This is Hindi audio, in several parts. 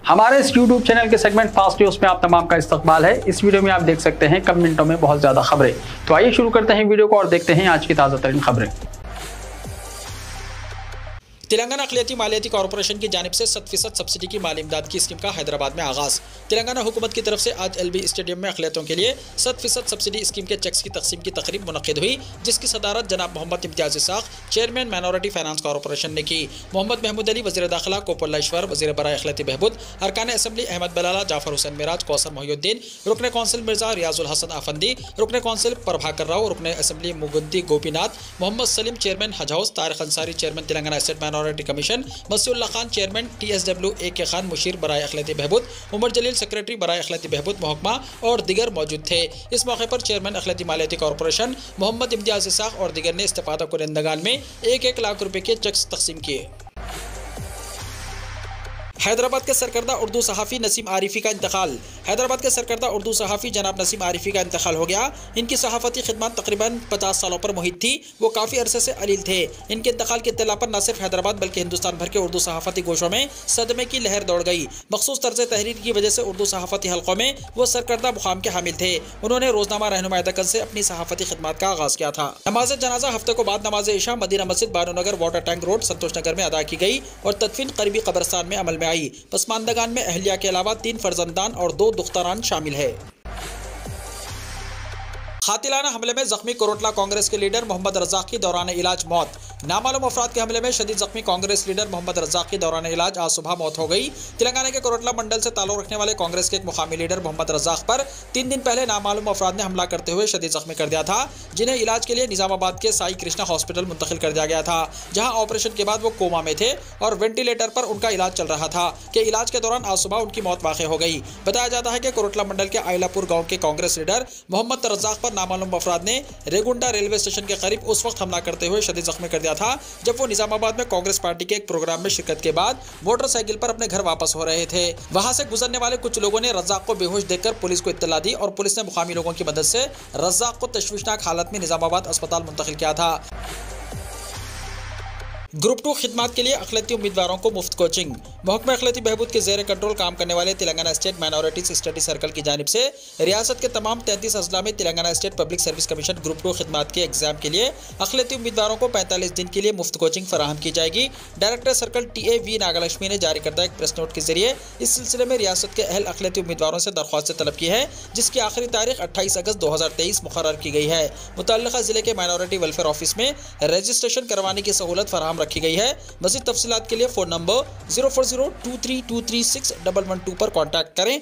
हमारे इस YouTube चैनल के सेगमेंट फास्ट न्यूज में आप तमाम का इस्तकबाल है। इस वीडियो में आप देख सकते हैं कम मिनटों में बहुत ज्यादा खबरें। तो आइए शुरू करते हैं वीडियो को और देखते हैं आज की ताजा तरीन खबरें। तेलंगाना अक़लियती मालियाती कॉरपोरेशन की जानिब से 100% सब्सिडी की माली इमदाद की स्कीम का हैदराबाद में आगाज़। तेलंगाना हुकूमत की तरफ से आज LB स्टेडियम में अक़लियतों के लिए 100% सब्सिडी स्कीम के चेक्स की तकसीम की तकरीब मुनक़िद हुई, जिसकी सदारत जनाब मोहम्मद इम्तियाज़ Ishaq, chairman minority finance corporation ने की। मोहम्मद महमूद अली वज़ीर दाखिला, कोपल्लाश्वर वज़ीर बराए अख़लियती बहबूद, अरकान असम्बली अहमद बलाला, जाफ़र हुसैन मिराज, कौसर मोहिउद्दीन, रुकन कौंसिल मिर्ज़ा रियाजुल हसन आफंदी, रुकन कौंसिल प्रभाकर राव, रुकन assembly Mugguddi Gopinath, Mohammed Salim chairman Haj house, Tariq Ansari chairman Telangana state minority commission, Masiullah Khan chairman TSW AK Khan मुशीर बराए अख़लियती बहबूद, उमर जलील सेक्रेटरी बराए अख़लियती बहबूद महकमा और दिगर मौजूद थे। इस मौके पर चेयरमैन अख़लियती मालियाती कॉरपोरेशन मोहम्मद इम्तियाज़ इसाक़ और दिगर ने इस्तेफ़ादा कुनंदगान में 1-1 लाख रुपए के चेक्स तकसीम किए। हैदराबाद के सरकर्दा उर्दू सहाफ़ी नसीम आरिफी का इंतकाल। हैदराबाद के सरकर्दा उर्दू सहाफ़ी जनाब नसीम आरिफी का इंतकाल हो गया। इनकी सहाफ़ती खिदमत तकरीबन 50 सालों पर मुहित थी। वो काफ़ी अरसे से अलील थे। इनके इंतकाल की इत्तला पर न सिर्फ हैदराबाद बल्कि हिंदुस्तान भर के उर्दू सहाफ़ती गोशों में सदमे की लहर दौड़ गई। मखसूस तर्ज़ तहरीर की वजह से उर्दू सहाफ़ती हल्कों में वो सरकर्दा मुकाम के हामिल थे। उन्होंने रोज़नामा रहनुमाई दकन से अपनी सहाफ़ती खिदमत का आगाज़ किया था। नमाज जनाजा हफ्ते को बाद नमाज इशा मदीना मस्जिद बानूनगर वाटर टैंक रोड संतोष नगर में अदा की गई और तदफीन करीबी कब्रिस्तान में अमल में आई। पसमानदगान में अहलिया के अलावा 3 फर्जंदान और 2 दुख्तरान शामिल है। कातिलाना हमले में जख्मी कोरोटला कांग्रेस के लीडर मोहम्मद रज़ाक की दौरान इलाज मौत। नामालूम अफराद के हमले में शदीद जख्मी कांग्रेस लीडर मोहम्मद रज़ाक की दौरान इलाज आज सुबह मौत हो गई। तेलंगाना के कोरोटला मंडल से ताल्लुक़ रखने वाले कांग्रेस के एक मुकामी लीडर मोहम्मद रज़ाक पर 3 दिन पहले नामालूम अफराद ने हमला करते हुए शदीद जख्मी कर दिया था, जिन्हें इलाज के लिए निज़ामाबाद के साई कृष्णा हॉस्पिटल मुंतकिल कर दिया गया था, जहाँ ऑपरेशन के बाद वो कोमा में थे और वेंटिलेटर पर उनका इलाज चल रहा था कि इलाज के दौरान आज सुबह उनकी मौत वाक़ हो गई। बताया जाता है कि कोरोटला मंडल के आइलापुर गाँव के कांग्रेस लीडर मोहम्मद रज़ाक पर नामालूम अफराद ने रेगुंडा रेलवे स्टेशन के करीब उस वक्त हमला करते हुए शदीद जख्मी कर दिया था जब वो निजामाबाद में कांग्रेस पार्टी के एक प्रोग्राम में शिरकत के बाद मोटरसाइकिल पर अपने घर वापस हो रहे थे। वहां से गुजरने वाले कुछ लोगों ने रज़ाक को बेहोश देखकर पुलिस को इत्तला दी और पुलिस ने मुकामी लोगों की मदद से रज़ाक को तशवीशनाक हालत में निजामाबाद अस्पताल मुंतकिल किया था। ग्रुप 2 खिदमात के लिए अक़लियती उम्मीदवारों को मुफ्त कोचिंग। महकमा अक़लियती बहबूद के ज़ेर कंट्रोल काम करने वाले Telangana state minorities study circle की जानिब से रियासत के तमाम 33 अजला में Telangana state public service commission group 2 खिदमात के एग्जाम के लिए अक़लियती उम्मीदवारों को 45 दिन के लिए मुफ्त कोचिंग फराहम की जाएगी। Director circle TA.V. नागलक्ष्मी ने जारी करदा एक प्रेस नोट के जरिए इस सिलसिले में रियासत के अहल अक़लियती उम्मीदवारों से दरख्वास्त तलब की है, जिसकी आखिरी तारीख 28 अगस्त 2023 मुकर्रर की गई है। मुतल्लिक़ा ज़िले के माइनॉरिटी वेलफेयर ऑफिस में रजिस्ट्रेशन करवाने की सहूलत फराहम रखी गई है। मज़ीद तफसीलात के लिए फ़ोन नंबर 0402323612 पर कॉन्टैक्ट करें।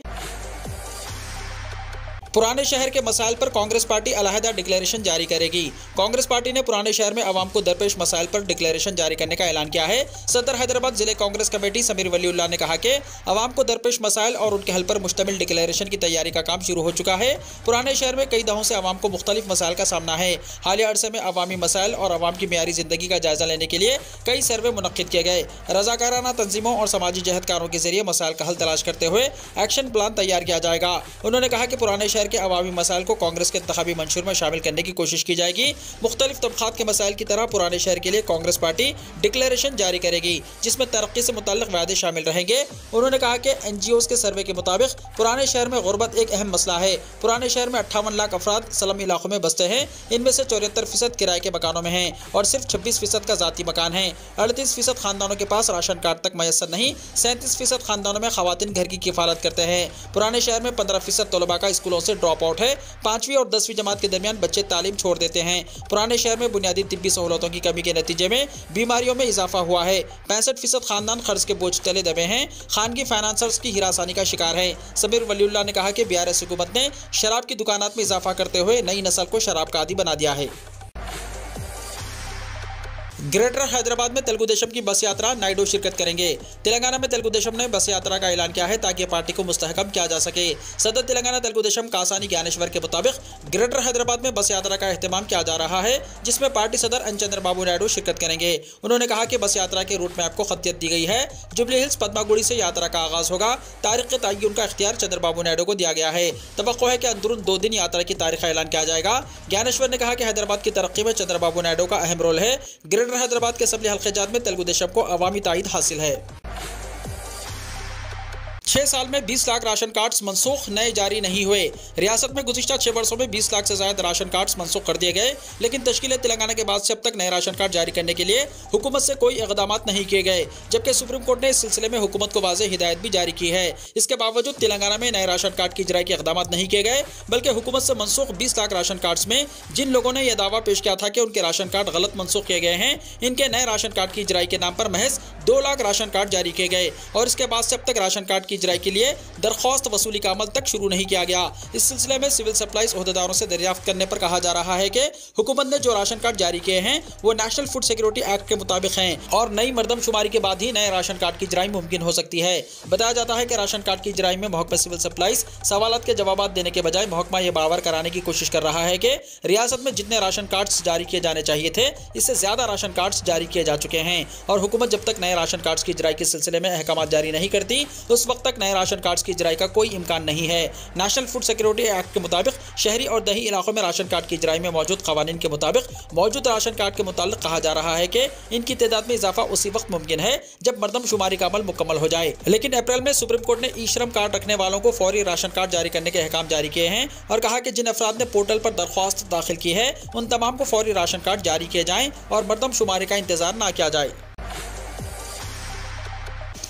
पुराने शहर के मसाइल पर कांग्रेस पार्टी अलहदा डिक्लेरेशन जारी करेगी। कांग्रेस पार्टी ने पुराने शहर में आवाम को दरपेश मसाइल पर डिक्लेरेशन जारी करने का ऐलान किया है। सदर हैदराबाद जिले कांग्रेस कमेटी समीर वलीउल्लाह ने कहा कि आवाम को दरपेश मसाइल और उनके हल पर मुश्तमिल डिक्लेरेशन की तैयारी का काम शुरू हो चुका है। पुराने शहर में कई दहों से आवाम को मुख्तलिफ मसाइल का सामना है। हालिया अरसे में अवामी मसाइल और आवाम की मेयारी जिंदगी का जायजा लेने के लिए कई सर्वे मुनक्किद किए गए। रजाकाराना तंजीमों और समाजी जहदकारों के जरिए मसाइल का हल तलाश करते हुए एक्शन प्लान तैयार किया जाएगा। उन्होंने कहा कि पुराने शहर के अवामी मसाइल को कांग्रेस के इंतखाबी मंशूर में शामिल करने की कोशिश की जाएगी। मुख्तलिफ तबकात के मसाइल की तरह पुराने शहर के लिए कांग्रेस पार्टी डिक्लेरेशन जारी करेगी, जिसमें तरक्की से मुताल्लिक वादे शामिल रहेंगे। उन्होंने कहा कि NGOs के सर्वे के मुताबिक पुराने शहर में गुर्बत एक अहम मसला है। पुराने शहर में 58 लाख अफराद स्लम इलाकों में बसते हैं। इनमें से 74% किराए के मकानों में हैं और सिर्फ 26% का ज़ाती मकान है। 38% खानदानों के पास राशन कार्ड तक मैसर नहीं। 37% खानदानों में खवातीन घर की किफालत करते हैं। पुराने शहर में 15% तलबा का स्कूलों से ड्रॉप आउट है। 5वीं और 10वीं जमात के दरमियान बच्चे तालीम छोड़ देते हैं। पुराने शहर में बुनियादी तिब्बी सहूलतों की कमी के नतीजे में बीमारियों में इजाफा हुआ है। 65% खानदान कर्ज के बोझ तले दबे हैं। खानगी फाइनेंसर्स की हिरासानी का शिकार है। समीर वलीउल्लाह ने कहा कि BRS हुकूमत ने शराब की दुकानात में इजाफा करते हुए नई नस्ल को शराब का आदी बना दिया है। ग्रेटर हैदराबाद में तेलुगु देशम की बस यात्रा नायडू शिरकत करेंगे। तेलंगाना में तेलुगु देशम ने बस यात्रा का ऐलान किया है ताकि पार्टी को मुस्तहकम किया जा सके। सदर तेलंगाना तेलुगु देशम कासानी ज्ञानेश्वर के मुताबिक ग्रेटर हैदराबाद में बस यात्रा का एहतमाम किया जा रहा है, जिसमें पार्टी सदर एन चंद्रबाबू नायडू शिरकत करेंगे। उन्होंने कहा कि बस यात्रा के रूट मैप को खतियत दी गई है। जुबली हिल्स पद्मागुड़ी से यात्रा का आगाज होगा। तारीख के तयन का इख्तियार चंद्रबाबू नायडू को दिया गया है। तवक्को है कि अंदरून 2 दिन यात्रा की तारीख का ऐलान किया जाएगा। ज्ञानेश्वर ने कहा कि हैदराबाद की तरक्की में चंद्रबाबू नायडू का अहम रोल है। ग्रेटर हैदराबाद के असम्बली हल्क़े जात में तेलुगु देशम को अवामी ताईद हासिल है। 6 साल में 20 लाख राशन कार्ड्स मनसूख, नए जारी नहीं हुए। रियासत में गुज़िश्ता 6 वर्षों में 20 लाख से ज्यादा राशन कार्ड्स मनसूख कर दिए गए, लेकिन तश्कील तेलंगाना के बाद से अब तक नए राशन कार्ड जारी करने के लिए हुकूमत से कोई इक़दाम नहीं किए गए, जबकि सुप्रीम कोर्ट ने इस सिलसिले में हुकूमत को वाज़ेह हिदायत भी जारी की है। इसके बावजूद तेलंगाना में नए राशन कार्ड की इजराई के इक़दाम नहीं किए गए, बल्कि हुकूमत से मनसूख 20 लाख राशन कार्ड्स में जिन लोगों ने यह दावा पेश किया था कि उनके राशन कार्ड गलत मनसूख किए गए हैं, इनके नए राशन कार्ड की इजराई के नाम पर महज 2 लाख राशन कार्ड जारी किए गए और इसके बाद से अब तक राशन कार्ड की इजराई के लिए दरख्वास्त वसूली का अमल तक शुरू नहीं किया गया। इस सिलसिले में सिविल सप्लाईज ओहदेदारों से दरियाफ्त करने पर कहा जा रहा है कि हुकूमत ने जो राशन कार्ड जारी किए हैं वो नेशनल फूड सिक्योरिटी एक्ट के मुताबिक हैं और नई मरदमशुमारी के बाद ही नए राशन कार्ड की इजराई मुमकिन हो सकती है। बताया जाता है कि राशन कार्ड की इजराई में महकमा सिविल सप्लाईज सवालात के जवाब देने के बजाय महकमा ये बावर कराने की कोशिश कर रहा है कि रियासत में जितने राशन कार्ड्स जारी किए जाने चाहिए थे, इससे ज्यादा राशन कार्ड्स जारी किए जा चुके हैं और हुकूमत जब तक नए राशन कार्ड्स की इजराई के सिलसिले में अहकाम जारी नहीं करती, उस वक्त तक नए राशन कार्ड्स की इजराई का कोई इम्कान नहीं है। नेशनल फूड सिक्योरिटी एक्ट के मुताबिक शहरी और दही इलाकों में राशन कार्ड की इजराई में मौजूद कवानीन के मुताबिक मौजूद राशन कार्ड के मुताल्लिक कहा जा रहा है कि इनकी तादाद में इजाफा उसी वक्त मुमकिन है जब मरदमशुमारी का अमल मुकम्मल हो जाए। लेकिन अप्रैल में सुप्रीम कोर्ट ने ई श्रम कार्ड रखने वालों को फौरी राशन कार्ड जारी करने के अहकाम जारी किए हैं और कहा कि जिन अफराद ने पोर्टल पर दरख्वास्त दाखिल की है उन तमाम को फौरी राशन कार्ड जारी किए जाएं और मरदमशुमारी का इंतजार न किया जाए।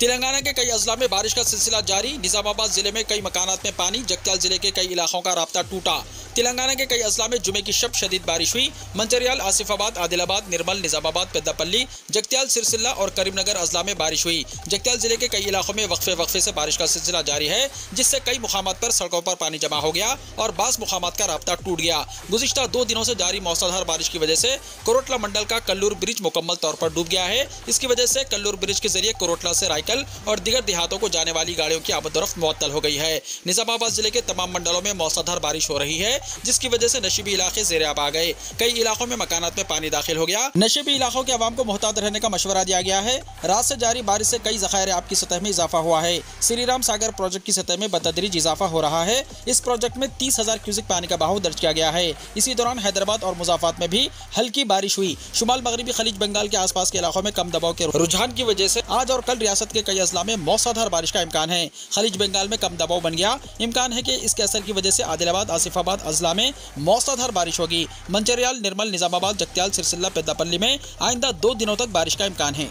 तेलंगाना के कई अजला में बारिश का सिलसिला जारी। निजामाबाद जिले में कई मकानात में पानी, जगत्याल जिले के कई इलाकों का राब्ता टूटा। तेलंगाना के कई अजला में जुमे की शब शदीद बारिश हुई। मंचरियाल, आसिफाबाद, आदिलाबाद, निर्मल, निजामाबाद, पेद्दापल्ली, जगत्याल, सिरसिल्ला और करीमनगर अजला में बारिश हुई। जगत्याल जिले के कई इलाकों में वक्फे से बारिश का सिलसिला जारी है, जिससे कई मुकामात पर सड़कों पर पानी जमा हो गया और बास मुकामात का राब्ता टूट गया। गुज़िश्ता 2 दिनों से जारी मौसलाधार बारिश की वजह से कोरोटला मंडल का कल्लूर ब्रिज मुकम्मल तौर पर डूब गया है। इसकी वजह से कल्लूर ब्रिज के जरिए कोरोटला से रायकल और दीगर देहातों को जाने वाली गाड़ियों की आमद-ओ-रफ्त मुअत्तल हो गई है। निजामाबाद जिले के तमाम मंडलों में मौसलाधार बारिश हो रही है, जिसकी वजह से नशीबी इलाके ज़ेर-आब आ गए। कई इलाकों में मकानात में पानी दाखिल हो गया। नशीबी इलाकों के अवाम को मोहतात रहने का मशवरा दिया गया है। रात से जारी बारिश से कई ज़खायर आब की सतह में इजाफा हुआ है। श्रीराम सागर प्रोजेक्ट की सतह में बतदरीज इजाफा हो रहा है। इस प्रोजेक्ट में 30,000 क्यूसिक पानी का बहाव दर्ज किया गया है। इसी दौरान हैदराबाद और मुज़ाफात में भी हल्की बारिश हुई। शुमाल मगरबी खलीज बंगाल के आसपास के इलाकों में कम दबाव के रुझान की वजह से आज और कल रियासत के कई अजला में मौसलाधार बारिश का इम्कान है। खलीज बंगाल में कम दबाव बन गया। इम्कान है कि इसके असर की वजह से आदिलाबाद, आसिफाबाद अजला में मौसलाधार बारिश होगी। मंचरियाल, निर्मल, निजामाबाद, जगत्याल, सिरसिल्ला, पेद्दापल्ली में आइंदा 2 दिनों तक बारिश का इम्कान है।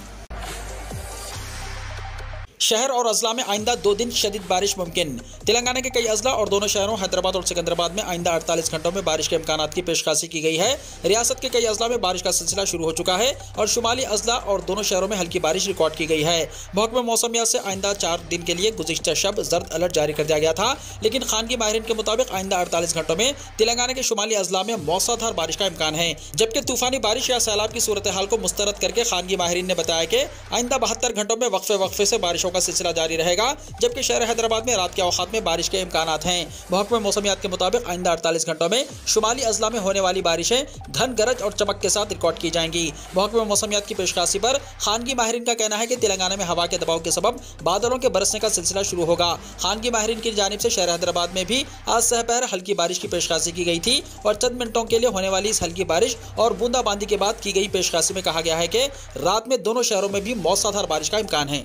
शहर और अजला में आइंदा 2 दिन शदीद बारिश मुमकिन। तेलंगाना के कई अजला और दोनों शहरों हैदराबाद और सिकंदराबाद में आइंदा 48 घंटों में बारिश के इम्कानात की पेशकाशी की गई है। रियासत के कई अजला में बारिश का सिलसिला शुरू हो चुका है और शुमाली अजला और दोनों शहरों में हल्की बारिश रिकॉर्ड की गई है। महकमा मौसमियात से आइंदा 4 दिन के लिए गुज़िश्ता शब जर्द अलर्ट जारी कर दिया गया था, लेकिन खानगी माहिरीन के मुताबिक आइंदा 48 घंटों में तेलंगाना के शुमाली अजला में मौसलाधार बारिश का इम्कान है, जबकि तूफानी बारिश या सैलाब की सूरत हाल को मुस्तरद करके खानगी माहिरीन ने बताया कि आइंदा 72 घंटों में वक्फे से बारिशों का सिलसिला जारी रहेगा, जबकि शहर हैदराबाद में रात के औकात में बारिश के इम्कानात हैं। महकमा मौसमियात के मुताबिक आइंदा 48 घंटों में शुमाली अजला में होने वाली बारिशें धन गरज और चमक के साथ रिकॉर्ड की जाएंगी। महकमा मौसमियात की पेशकाशी पर खानगी माहिरीन का कहना है कि तेलंगाना में हवा के दबाव के सबब बादलों के बरसने का सिलसिला शुरू होगा। खानगी माहिरीन की जानिब से शहर हैदराबाद में भी आज सहपहर हल्की बारिश की पेशकाशी की गई थी और चंद मिनटों के लिए होने वाली इस हल्की बारिश और बूंदाबांदी के बाद की गई पेशकाशी में कहा गया है कि रात में दोनों शहरों में भी मौसलाधार बारिश का इम्कान है।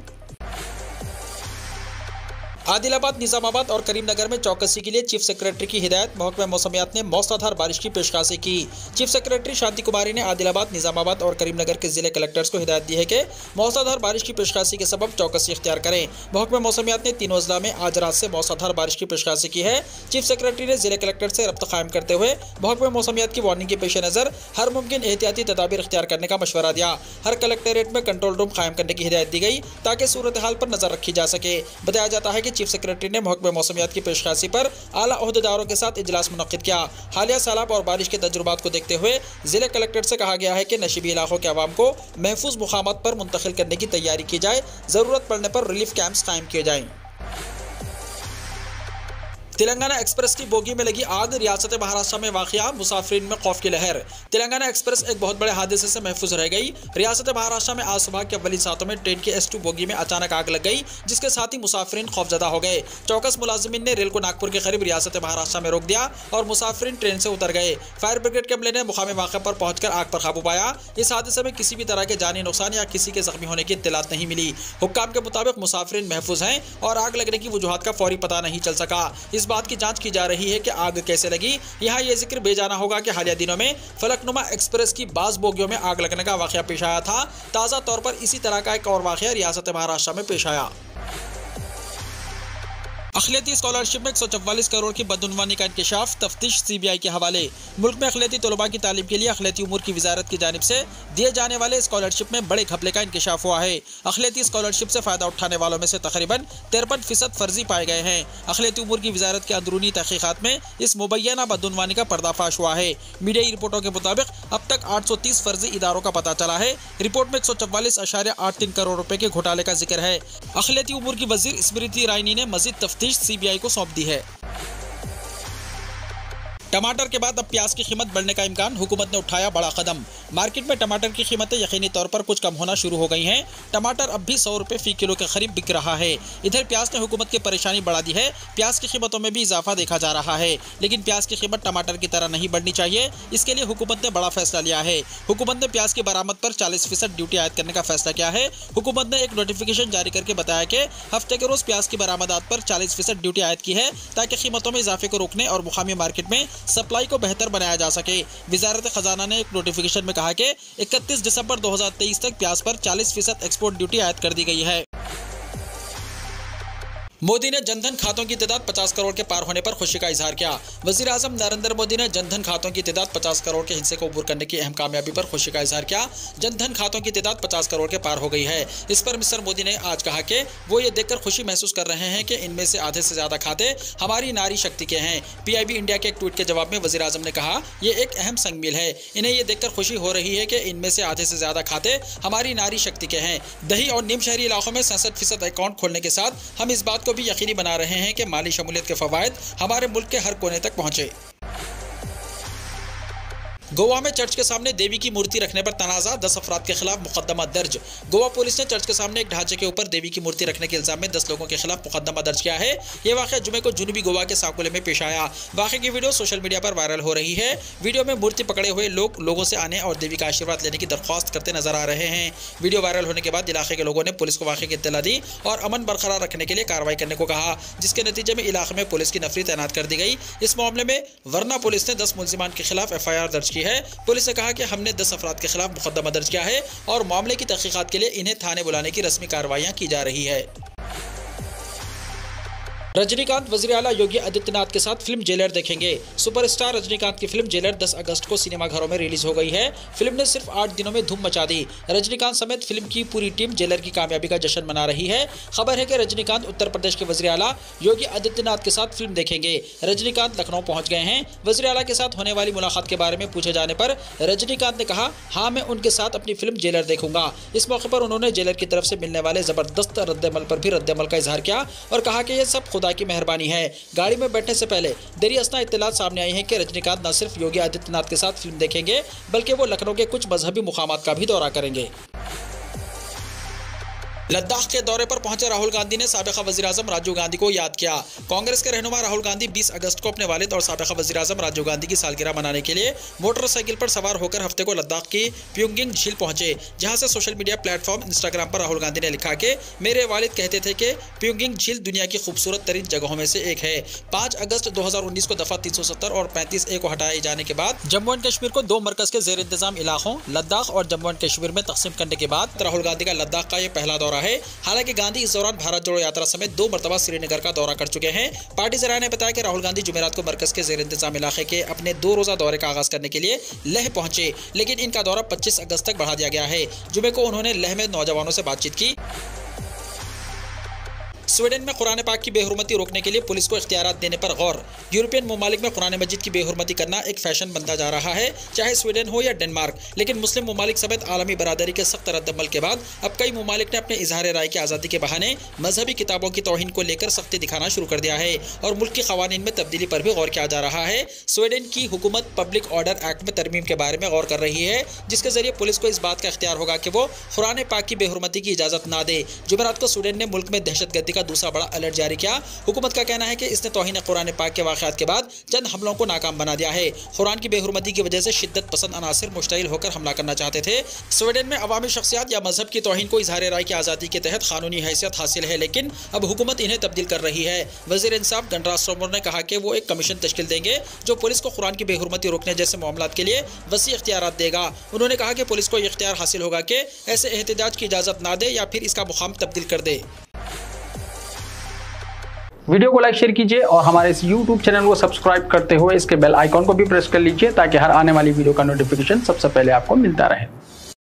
आदिलाबाद, निजामाबाद और करीमनगर में चौकसी के लिए चीफ सेक्रेटरी की हिदायत। महकमा मौसमियात ने मौसलाधार बारिश की पेशकाशी की। चीफ सेक्रेटरी शांति कुमारी ने आदिलाबाद, निजामाबाद और करीमनगर के जिले कलेक्टर्स को हिदायत दी है कि मौसलाधार बारिश की पेशकाशी के सबब चौकसी इख्तियार करें। महकमा मौसमियात ने तीनों अजला में आज रात से मौसलाधार बारिश की पेशकाशी की है। चीफ सेक्रेटरी ने जिले कलेक्टर से रब्ता कायम करते हुए महकमा मौसमियात की वार्निंग के पेश नज़र हर मुमकिन एहतियाती तदाबीर इख्तियार करने का मशवरा दिया। हर कलेक्टरेट में कंट्रोल रूम कायम करने की हिदायत दी गई ताकि सूरत हाल पर नजर रखी जा सके। बताया जाता है कि चीफ सेक्रेटरी ने महकमा मौसमियात की पेशकाशी पर आला ओहदेदारों के साथ इजलास मुनक्किद किया। हालिया सैलाब और बारिश के तजुर्बात को देखते हुए जिले कलेक्टर से कहा गया है कि नशीबी इलाकों के अवाम को महफूज मुकामात पर मुंतकिल करने की तैयारी की जाए। जरूरत पड़ने पर रिलीफ कैंप्स कायम किए जाएं। तेलंगाना एक्सप्रेस की बोगी में लगी आग, रियासत महाराष्ट्र में वाक़या, मुसाफिरीन में खौफ की लहर। तेलंगाना एक्सप्रेस एक बहुत बड़े हादसे से महफूज रह गई। रियासत महाराष्ट्र में आज सुबह के अव्वलीन सातों में ट्रेन की S2 बोगी में अचानक आग लग गई, जिसके साथ ही मुसाफिरीन खौफजदा हो गए। चौकस मुलाजिमीन ने रेल को नागपुर के करीब रियासत महाराष्ट्र में रोक दिया और मुसाफिरीन ट्रेन से उतर गए। फायर ब्रिगेड के अमले ने मुकामी मौके पर पहुंचकर आग पर काबू पाया। इस हादसे में किसी भी तरह के जानी नुकसान या किसी के जख्मी होने की इत्तलात नहीं मिली। हुक्काम के मुताबिक मुसाफिरीन महफूज हैं और आग लगने की वजूहात का फौरी पता नहीं चल सका। इस बात की जांच की जा रही है कि आग कैसे लगी। यहाँ ये जिक्र बेजाना होगा कि हालिया दिनों में फलकनुमा एक्सप्रेस की बाज बोगियों में आग लगने का वाकया पेश आया था। ताज़ा तौर पर इसी तरह का एक और वाकया रियासत महाराष्ट्र में पेश आया। अखिलती स्कॉलरशिप में 144 करोड़ की बदउनवानी का इंकशाफ, तफ्तीश CBI के हवाले। मुल्क में अखिलती तलबा की तालीम के लिए अखिलती उमूर की वजारत की जानिब से दिए जाने वाले स्कॉलरशिप में बड़े घपले का इंकशाफ हुआ है। अखिलती स्कॉलरशिप से फ़ायदा उठाने वालों में से तकरीबन 53% फर्जी पाए गए हैं। अखिलती उमूर की वजारत की अंदरूनी तहकीकात में इस मुबैना बदउनवानी का पर्दाफाश हुआ है। मीडियाई रिपोर्टों के मुताबिक अब तक 830 फर्जी इदारों का पता चला है। रिपोर्ट में 144.83 करोड़ रुपए के घोटाले का जिक्र है। अखिलती उमूर की वजीर स्मृति ईरानी ने मजीद तफ्तीश CBI को सौंप दी है। टमाटर के बाद अब प्याज की कीमत बढ़ने का इम्कान, हुकूमत ने उठाया बड़ा कदम। मार्केट में टमाटर की कीमतें यकीनी तौर पर कुछ कम होना शुरू हो गई हैं। टमाटर अब भी 100 रुपये फी किलो के करीब बिक रहा है। इधर प्याज ने हुकूमत की परेशानी बढ़ा दी है। प्याज की कीमतों में भी इजाफा देखा जा रहा है, लेकिन प्याज की कीमत टमाटर की तरह नहीं बढ़नी चाहिए। इसके लिए हुकूमत ने बड़ा फैसला लिया है। हुकूमत ने प्याज की बरामद पर 40% ड्यूटी आयद करने का फैसला किया है। हुकूमत ने एक नोटिफिकेशन जारी करके बताया कि हफ्ते के रोज प्याज की बरामदात पर 40% ड्यूटी आयद की है, ताकि कीमतों में इजाफे को रोकने और मुकामी मार्केट में सप्लाई को बेहतर बनाया जा सके। वजारत खजाना ने एक नोटिफिकेशन में कहा कि 31 दिसंबर 2023 तक प्याज पर 40% एक्सपोर्ट ड्यूटी आयद कर दी गई है। मोदी ने जनधन खातों की तादाद 50 करोड़ के पार होने पर खुशी का इजहार किया। वजीर आजम नरेंद्र मोदी ने जनधन खातों की तादाद 50 करोड़ के हिस्से को अबूर करने की अहम कामयाबी पर खुशी का इजहार किया। जनधन खातों की तादाद 50 करोड़ के पार हो गई है। इस पर मिस्टर मोदी ने आज कहा कि वो ये देखकर खुशी महसूस कर रहे हैं कि इनमें से आधे से ज्यादा खाते हमारी नारी शक्ति के हैं। PIB इंडिया के एक ट्वीट के जवाब में वजीर आजम ने कहा, ये एक अहम संगमील है। इन्हें ये देखकर खुशी हो रही है कि इनमें से आधे से ज्यादा खाते हमारी नारी शक्ति के हैं। दही और निम शहरी इलाकों में 67% अकाउंट खोलने के साथ हम इस बात को भी यकीनी बना रहे हैं कि माली शमूलियत के फवायद हमारे मुल्क के हर कोने तक पहुंचे। गोवा में चर्च के सामने देवी की मूर्ति रखने पर तनाज़ा, 10 अफराद के खिलाफ मुकदमा दर्ज। गोवा पुलिस ने चर्च के सामने एक ढांचे के ऊपर देवी की मूर्ति रखने के इल्जाम में 10 लोगों के खिलाफ मुकदमा दर्ज किया है। यह वाक़या जुमे को जुनूबी गोवा के सांकोले में पेश आया। वाक़े की वीडियो सोशल मीडिया पर वायरल हो रही है। वीडियो में मूर्ति पकड़े हुए लोगों से आने और देवी का आशीर्वाद लेने की दरख्वास्त करते नजर आ रहे हैं। वीडियो वायरल होने के बाद इलाके के लोगों ने पुलिस को वाक़े की इत्तला दी और अमन बरकरार रखने के लिए कार्रवाई करने को कहा, जिसके नतीजे में इलाके में पुलिस की नफरी तैनात कर दी गई। इस मामले में वरना पुलिस ने 10 मुल्जिमान के खिलाफ FIR दर्ज की है। पुलिस ने कहा कि हमने 10 अफराद के खिलाफ मुकदमा दर्ज किया है और मामले की तहकीकात के लिए इन्हें थाने बुलाने की रस्मी कार्रवाइयां की जा रही है। रजनीकांत वज़ीर आला योगी आदित्यनाथ के साथ फिल्म जेलर देखेंगे। सुपरस्टार रजनीकांत की फिल्म जेलर 10 अगस्त को सिनेमाघरों में रिलीज हो गई है। फिल्म ने सिर्फ 8 दिनों में धूम मचा दी। रजनीकांत समेत फिल्म की पूरी टीम जेलर की कामयाबी का जश्न मना रही है। खबर है कि रजनीकांत उत्तर प्रदेश के वज़ीर आला योगी आदित्यनाथ के साथ फिल्म देखेंगे। रजनीकांत लखनऊ पहुंच गए हैं। वज़ीर आला के साथ होने वाली मुलाकात के बारे में पूछे जाने पर रजनीकांत ने कहा, हाँ मैं उनके साथ अपनी फिल्म जेलर देखूंगा। इस मौके पर उन्होंने जेलर की तरफ से मिलने वाले जबरदस्त रद्दमल पर भी रद्दमल का इजहार किया और कहा कि यह सब खुदा की मेहरबानी है। गाड़ी में बैठने से पहले देरी असना इत्तलात सामने आई है कि रजनीकांत न सिर्फ योगी आदित्यनाथ के साथ फिल्म देखेंगे, बल्कि वो लखनऊ के कुछ मजहबी मुकामात का भी दौरा करेंगे। लद्दाख के दौरे पर पहुंचे राहुल गांधी ने साबिका वज़ीर आज़म राजीव गांधी को याद किया। कांग्रेस के रहनुमा राहुल गांधी 20 अगस्त को अपने वालिद और साबिका वज़ीर आज़म राजीव गांधी की सालगिरह मनाने के लिए मोटरसाइकिल पर सवार होकर हफ्ते को लद्दाख की प्योंगिंग झील पहुंचे, जहां से सोशल मीडिया प्लेटफॉर्म इंस्टाग्राम पर राहुल गांधी ने लिखा कि मेरे वालिद कहते थे कि प्योंगिंग झील दुनिया की खूबसूरत तरीन जगहों में से एक है। 5 अगस्त 2019 को दफा 370 और 35A को हटाए जाने के बाद जम्मू एंड कश्मीर को 2 मरकज के जेर इंतजाम इलाकों लद्दाख और जम्मू एंड कश्मीर में तकसीम करने के बाद राहुल गांधी का लद्दाख का यह पहला दौरा है। हालांकि गांधी इस दौरान भारत जोड़ो यात्रा समेत 2 मरतबा श्रीनगर का दौरा कर चुके हैं। पार्टी जराये ने बताया कि राहुल गांधी जुमेरात को मरकज के जेर इंतजाम इलाके के अपने 2 रोजा दौरे का आगाज करने के लिए लेह पहुंचे, लेकिन इनका दौरा 25 अगस्त तक बढ़ा दिया गया है। जुमे को उन्होंने लेह में नौजवानों से बातचीत की। स्वीडन में कुरान पाक की बेहुरमती रोकने के लिए पुलिस को इख्तियारात देने पर गौर। यूरोपियन ममालिक में कुरान मजीद की बेहुरमती करना एक फैशन बनता जा रहा है, चाहे स्वीडन हो या डेनमार्क। लेकिन मुस्लिम ममालिक समेत आलमी बरादरी के सख्त रद्दअमल के बाद अब कई ममालिक ने अपने इजहार राय की आज़ादी के बहाने मजहबी किताबों की तौहीन को लेकर सख्ती दिखाना शुरू कर दिया है और मुल्क के कवानीन में तब्दीली पर भी गौर किया जा रहा है। स्वीडन की हुकूमत पब्लिक ऑर्डर एक्ट में तरमीम के बारे में गौर कर रही है, जिसके जरिए पुलिस को इस बात का इख्तियार होगा कि वो कुरान पाक की बेहुरमती की इजाज़त ना दे। जुमेरात को स्वीडन ने मुल्क में दहशतगर्दी का दूसरा बड़ा अलर्ट जारी किया। हुकूमत का कहना है कि इसने तौहीन कुरान पाक के वाक़यात के बाद चंद हमलों को नाकाम बना दिया है। कुरान की बेहुरमती की वजह से शिद्दत पसंद अनासिर मुश्तइल होकर हमला करना चाहते थे। स्वीडन में अवामी शख्सियात या मजहब की तौहीन को इजहार राय की आज़ादी के तहत कानूनी हैसियत हासिल है, लेकिन अब हुकूमत इन्हें तब्दील कर रही है। वज़ीर इंसाफ गणराज सोमर ने कहा कि वो एक कमीशन तश्कील देंगे जो पुलिस को कुरान की बेहुरमती रोकने जैसे मामलात के लिए वसी इख्तियारात देगा। उन्होंने कहा कि पुलिस को यह इख्तियार हासिल होगा कि ऐसे एहतजाज की इजाज़त ना दे या फिर इसका मुकाम तब्दील कर दे। वीडियो को लाइक शेयर कीजिए और हमारे इस YouTube चैनल को सब्सक्राइब करते हुए इसके बेल आइकॉन को भी प्रेस कर लीजिए ताकि हर आने वाली वीडियो का नोटिफिकेशन सबसे पहले आपको मिलता रहे।